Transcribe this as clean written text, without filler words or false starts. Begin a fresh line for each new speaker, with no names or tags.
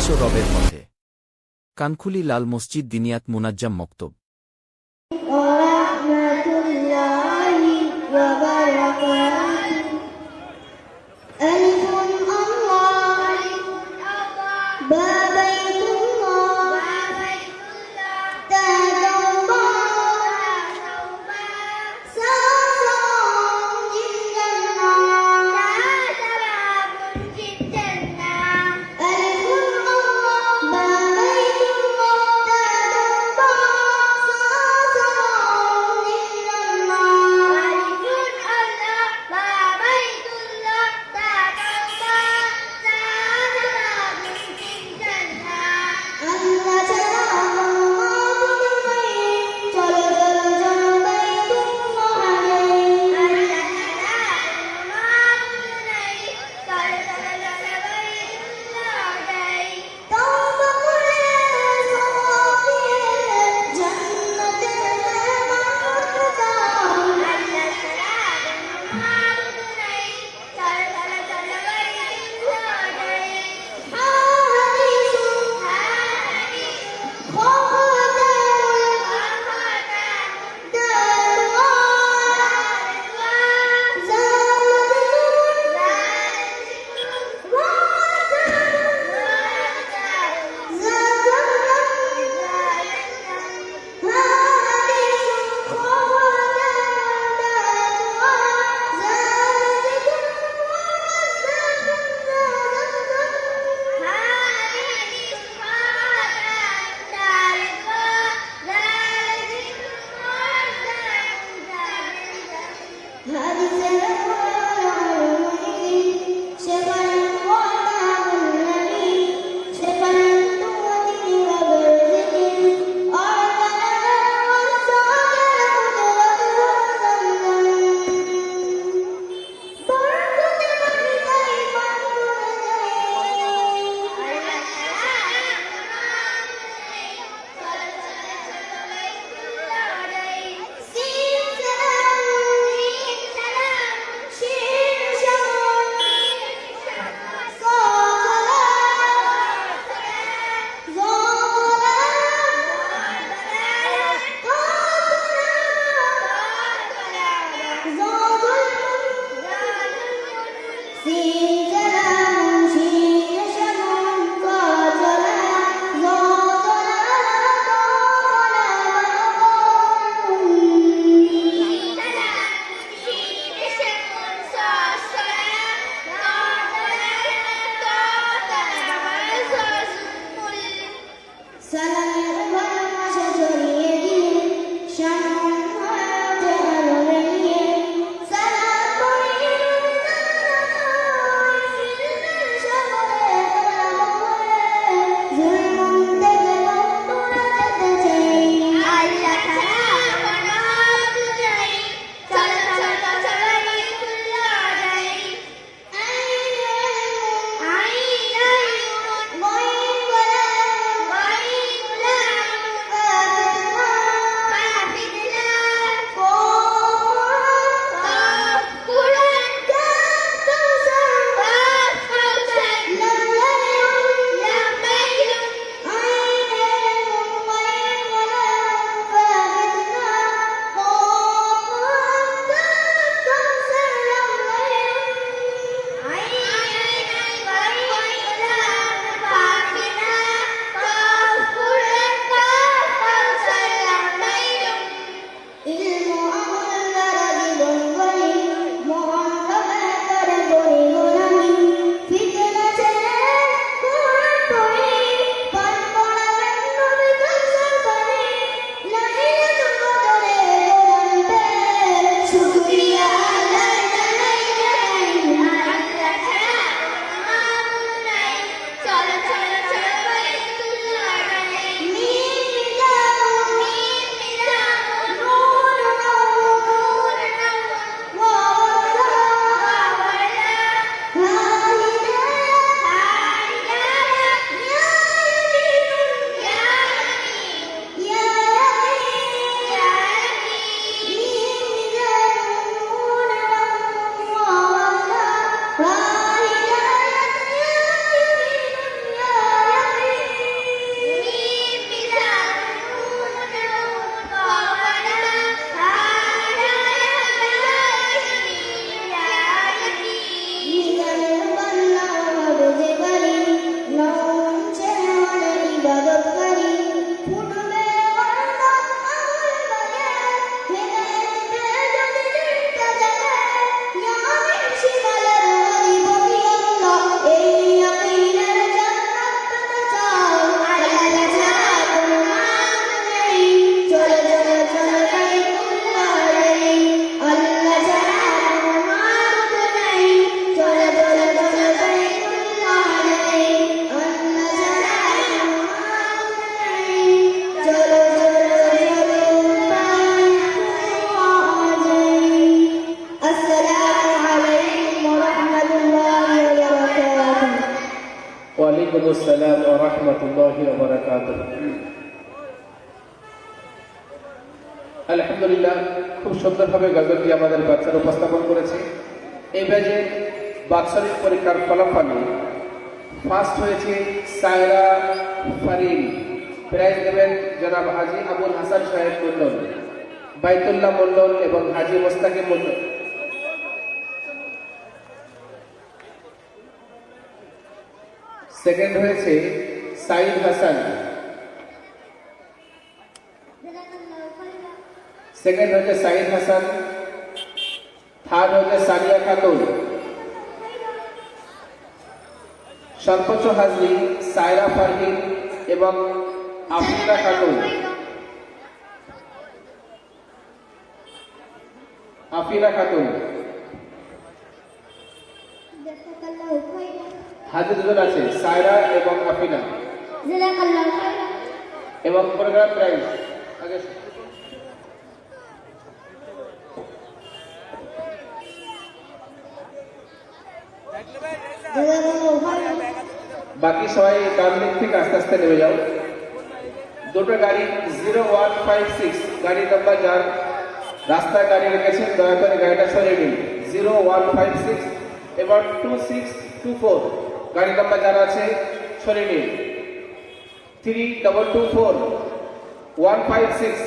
রবের পথে। কানখুলি লাল মসজিদ দিনিয়াত মুনাজ্জাম মক্তব।
ওয়ালাইকুম আসসালাম ওয়া রাহমাতুল্লাহি ওয়া বারাকাতুহু। আলহামদুলিল্লাহ, খুব সুন্দরভাবে গজলটি আমাদের বাচ্চারা উপস্থাপন করেছে। এই ব্যাচে বাৎসরিক পরীক্ষার ফলাফলে ফার্স্ট হয়েছে সায়রা ফারিন। প্রাইজ দেবেন জনাব হাজী আবুল হাসান সাহেব মন্ডল, বাইতুল্লাহ মন্ডল এবং হাজী মোস্তাকিম মন্ডল। সেকেন্ড হয়েছে সাইদ হাসান। সেকেন্ড হচ্ছে সাইদ হাসান। থার্ড হচ্ছে সানিয়া খাতুন। সর্বোচ্চ হাজরি সায়রা ফারহিন এবং আফরিনা খাতুন। আফিরা খাতুন। হাজির দুজন আছে, সায়রা এবং আফিনা। এবং প্রোগ্রাম প্রাইজ আগে বাকি সবাই ডান দিক থেকে আস্তে আস্তে নেমে যাও। দুটো গাড়ি 0156 গাড়ি নাম্বার যার রাস্তায় গাড়ি রেখেছেন দয়া করে গাড়িটা সরিয়ে নিন। 0156 এবং 2624 গাড়ি নাম্বার যারা আছে সরিয়ে নিন। 3224 156